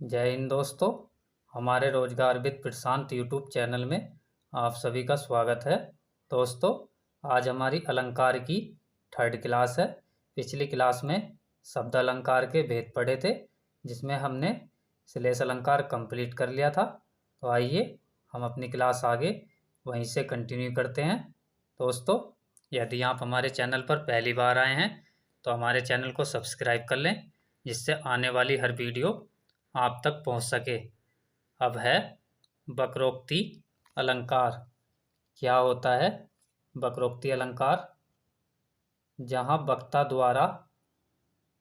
जय हिंद दोस्तों। हमारे रोजगार विद प्रशांत यूट्यूब चैनल में आप सभी का स्वागत है। दोस्तों, आज हमारी अलंकार की थर्ड क्लास है। पिछली क्लास में शब्द अलंकार के भेद पढ़े थे, जिसमें हमने श्लेष अलंकार कंप्लीट कर लिया था। तो आइए हम अपनी क्लास आगे वहीं से कंटिन्यू करते हैं। दोस्तों, यदि आप हमारे चैनल पर पहली बार आए हैं तो हमारे चैनल को सब्सक्राइब कर लें, जिससे आने वाली हर वीडियो आप तक पहुंच सके। अब है वक्रोक्ति अलंकार। क्या होता है वक्रोक्ति अलंकार? जहां वक्ता द्वारा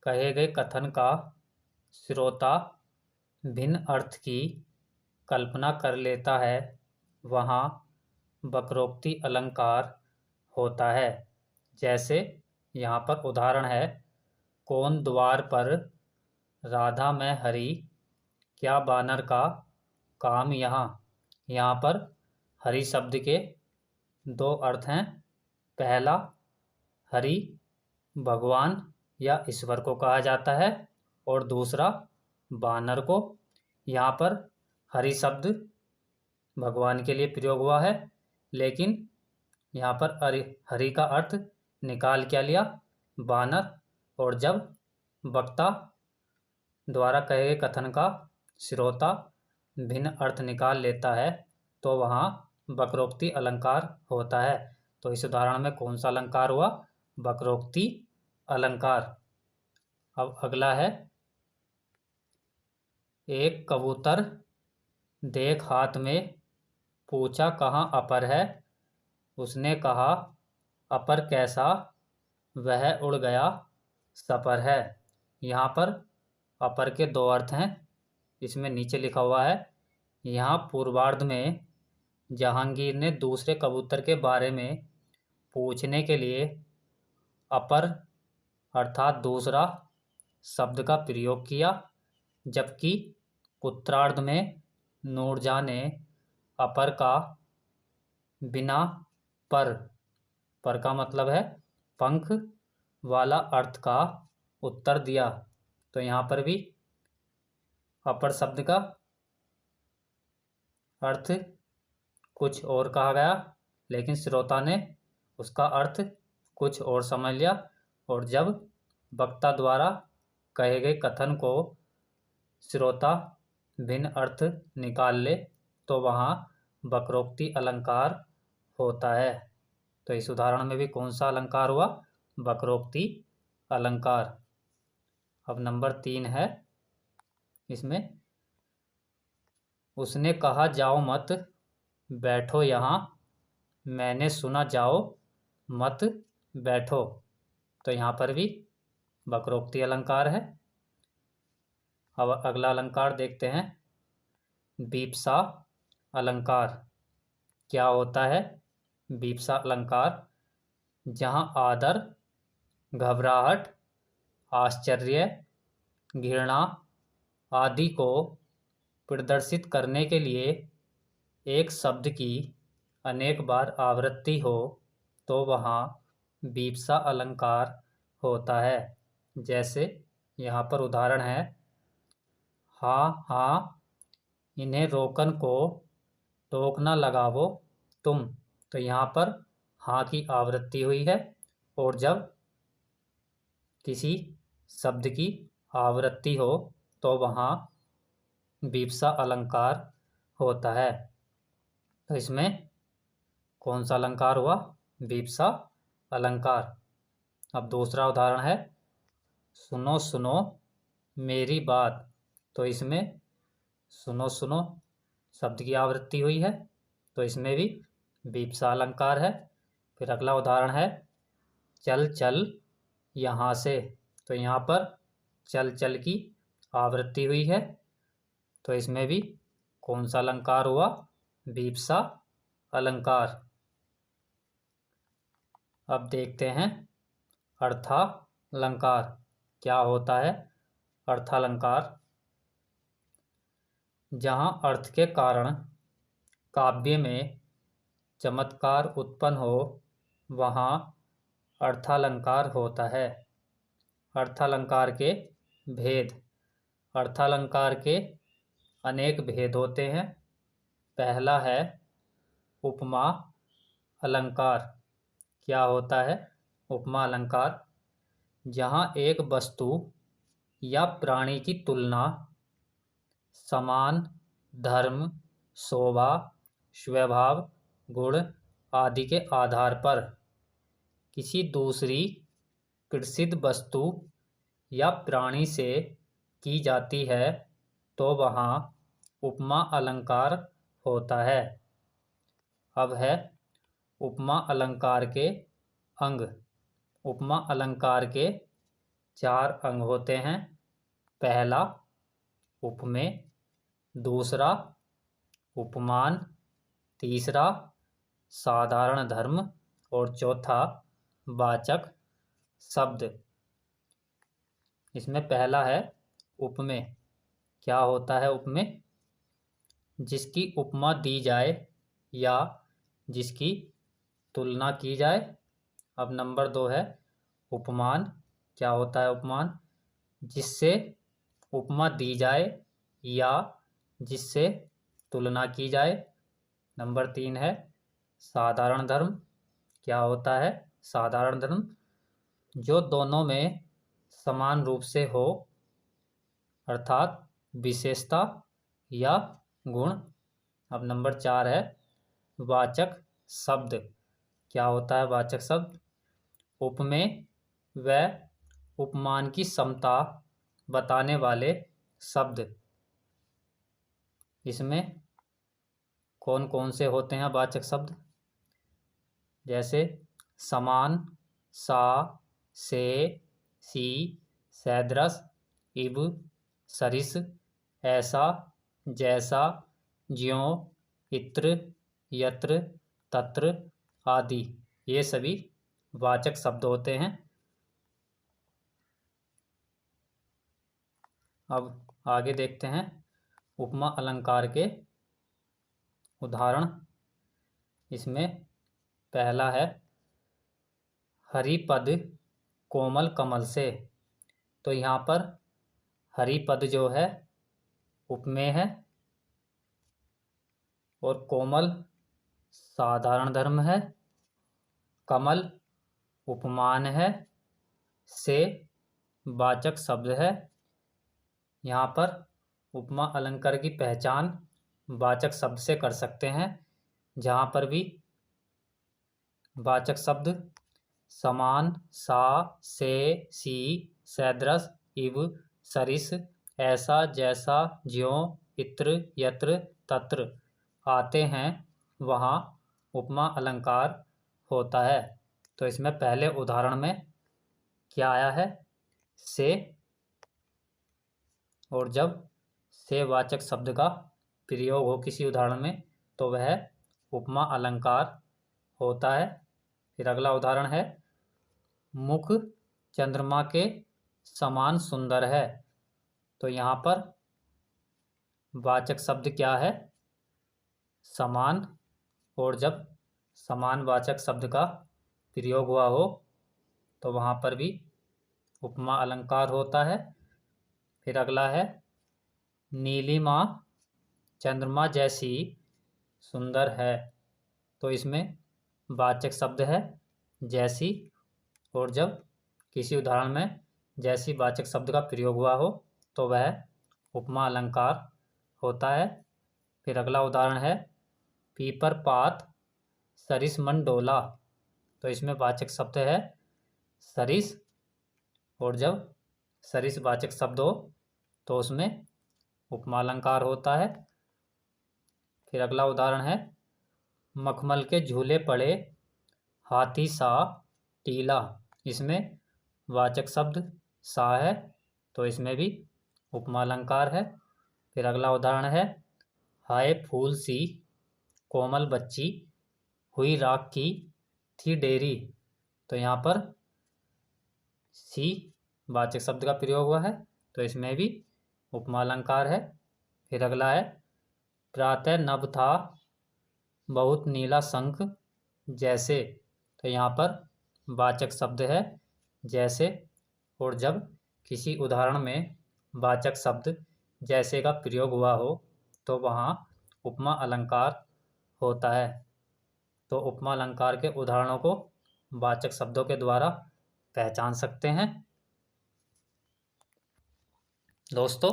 कहे गए कथन का श्रोता भिन्न अर्थ की कल्पना कर लेता है, वहां वक्रोक्ति अलंकार होता है। जैसे यहाँ पर उदाहरण है, कौन द्वार पर राधा मैं हरि, क्या बानर का काम यहाँ। यहाँ पर हरि शब्द के दो अर्थ हैं। पहला, हरि भगवान या ईश्वर को कहा जाता है, और दूसरा बानर को। यहाँ पर हरि शब्द भगवान के लिए प्रयोग हुआ है, लेकिन यहाँ पर हरि का अर्थ निकाल क्या लिया? बानर। और जब वक्ता द्वारा कहे गए कथन का श्रोता भिन्न अर्थ निकाल लेता है, तो वहाँ वक्रोक्ति अलंकार होता है। तो इस उदाहरण में कौन सा अलंकार हुआ? वक्रोक्ति अलंकार। अब अगला है, एक कबूतर देख हाथ में, पूछा कहाँ अपर है, उसने कहा अपर कैसा, वह उड़ गया सपर है। यहाँ पर अपर के दो अर्थ हैं। इसमें नीचे लिखा हुआ है, यहाँ पूर्वार्ध में जहांगीर ने दूसरे कबूतर के बारे में पूछने के लिए अपर अर्थात दूसरा शब्द का प्रयोग किया, जबकि उत्तरार्ध में नूरजहां ने अपर का बिना पर का मतलब है पंख वाला अर्थ का उत्तर दिया। तो यहाँ पर भी अपर शब्द का अर्थ कुछ और कहा गया, लेकिन श्रोता ने उसका अर्थ कुछ और समझ लिया। और जब वक्ता द्वारा कहे गए कथन को श्रोता भिन्न अर्थ निकाल ले, तो वहाँ वक्रोक्ति अलंकार होता है। तो इस उदाहरण में भी कौन सा अलंकार हुआ? वक्रोक्ति अलंकार। अब नंबर 3 है, इसमें उसने कहा जाओ मत बैठो यहाँ, मैंने सुना जाओ मत बैठो। तो यहाँ पर भी वक्रोक्ति अलंकार है। अब अगला अलंकार देखते हैं, बीप्सा अलंकार। क्या होता है बीप्सा अलंकार? जहाँ आदर, घबराहट, आश्चर्य, घृणा आदि को प्रदर्शित करने के लिए एक शब्द की अनेक बार आवृत्ति हो, तो वहाँ बीप्सा अलंकार होता है। जैसे यहाँ पर उदाहरण है, हाँ हाँ इन्हें रोकन को टोक न लगावो तुम। तो यहाँ पर हाँ की आवृत्ति हुई है, और जब किसी शब्द की आवृत्ति हो तो वहाँ बीप्सा अलंकार होता है। तो इसमें कौन सा अलंकार हुआ? बीप्सा अलंकार। अब दूसरा उदाहरण है, सुनो सुनो मेरी बात। तो इसमें सुनो सुनो शब्द की आवृत्ति हुई है, तो इसमें भी बीप्सा अलंकार है। फिर अगला उदाहरण है, चल चल यहाँ से। तो यहाँ पर चल चल की आवृत्ति हुई है, तो इसमें भी कौन सा अलंकार हुआ? बीप्सा अलंकार। अब देखते हैं अर्थालंकार। क्या होता है अर्थालंकार? जहाँ अर्थ के कारण काव्य में चमत्कार उत्पन्न हो, वहाँ अर्थालंकार होता है। अर्थालंकार के भेद। अर्थालंकार के अनेक भेद होते हैं। पहला है उपमा अलंकार। क्या होता है उपमा अलंकार? जहाँ एक वस्तु या प्राणी की तुलना समान, धर्म, शोभा, स्वभाव, गुण आदि के आधार पर किसी दूसरी प्रसिद्ध वस्तु या प्राणी से की जाती है तो वहाँ उपमा अलंकार होता है। अब है उपमा अलंकार के अंग। उपमा अलंकार के 4 अंग होते हैं। पहला उपमेय, दूसरा उपमान, तीसरा साधारण धर्म और चौथा वाचक शब्द। इसमें पहला है उपमेय। क्या होता है उपमेय? जिसकी उपमा दी जाए या जिसकी तुलना की जाए। अब नंबर 2 है उपमान। क्या होता है उपमान? जिससे उपमा दी जाए या जिससे तुलना की जाए। नंबर 3 है साधारण धर्म। क्या होता है साधारण धर्म? जो दोनों में समान रूप से हो, अर्थात विशेषता या गुण। अब नंबर 4 है वाचक शब्द। क्या होता है वाचक शब्द? उपमेय व उपमान की समता बताने वाले शब्द। इसमें कौन कौन से होते हैं वाचक शब्द? जैसे समान, सा, से, सी, सदृश, इव, सरिस, ऐसा, जैसा, ज्यों, इत्र, यत्र, तत्र आदि। ये सभी वाचक शब्द होते हैं। अब आगे देखते हैं उपमा अलंकार के उदाहरण। इसमें पहला है हरिपद कोमल कमल से। तो यहाँ पर हरिपद जो है उपमेय है और कोमल साधारण धर्म है, कमल उपमान है, से वाचक शब्द है। यहाँ पर उपमा अलंकार की पहचान वाचक शब्द से कर सकते हैं। जहाँ पर भी वाचक शब्द समान, सा, से, सी, सदृश, इव, सरिस, ऐसा, जैसा, ज्यों, इत्र, यत्र, तत्र आते हैं वहाँ उपमा अलंकार होता है। तो इसमें पहले उदाहरण में क्या आया है? से। और जब से वाचक शब्द का प्रयोग हो किसी उदाहरण में तो वह उपमा अलंकार होता है। फिर अगला उदाहरण है मुख चंद्रमा के समान सुंदर है। तो यहाँ पर वाचक शब्द क्या है? समान। और जब समान वाचक शब्द का प्रयोग हुआ हो तो वहाँ पर भी उपमा अलंकार होता है। फिर अगला है नीलिमा चंद्रमा जैसी सुंदर है। तो इसमें वाचक शब्द है जैसी। और जब किसी उदाहरण में जैसी वाचक शब्द का प्रयोग हुआ हो तो वह उपमा अलंकार होता है। फिर अगला उदाहरण है पीपर पात सरिस मन डोला। तो इसमें वाचक शब्द है सरिस। और जब सरिस वाचक शब्द हो तो उसमें उपमा अलंकार होता है। फिर अगला उदाहरण है मखमल के झूले पड़े हाथी सा टीला। इसमें वाचक शब्द सा है तो इसमें भी उपमा अलंकार है। फिर अगला उदाहरण है हाय फूल सी कोमल बच्ची हुई राख की थी डेरी। तो यहाँ पर सी वाचक शब्द का प्रयोग हुआ है तो इसमें भी उपमा अलंकार है। फिर अगला है प्रातः नभ था बहुत नीला शंख जैसे। तो यहाँ पर वाचक शब्द है जैसे। और जब किसी उदाहरण में वाचक शब्द जैसे का प्रयोग हुआ हो तो वहाँ उपमा अलंकार होता है। तो उपमा अलंकार के उदाहरणों को वाचक शब्दों के द्वारा पहचान सकते हैं। दोस्तों,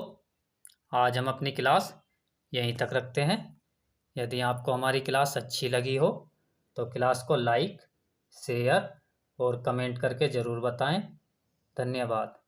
आज हम अपनी क्लास यहीं तक रखते हैं। यदि आपको हमारी क्लास अच्छी लगी हो तो क्लास को लाइक, शेयर और कमेंट करके ज़रूर बताएं। धन्यवाद।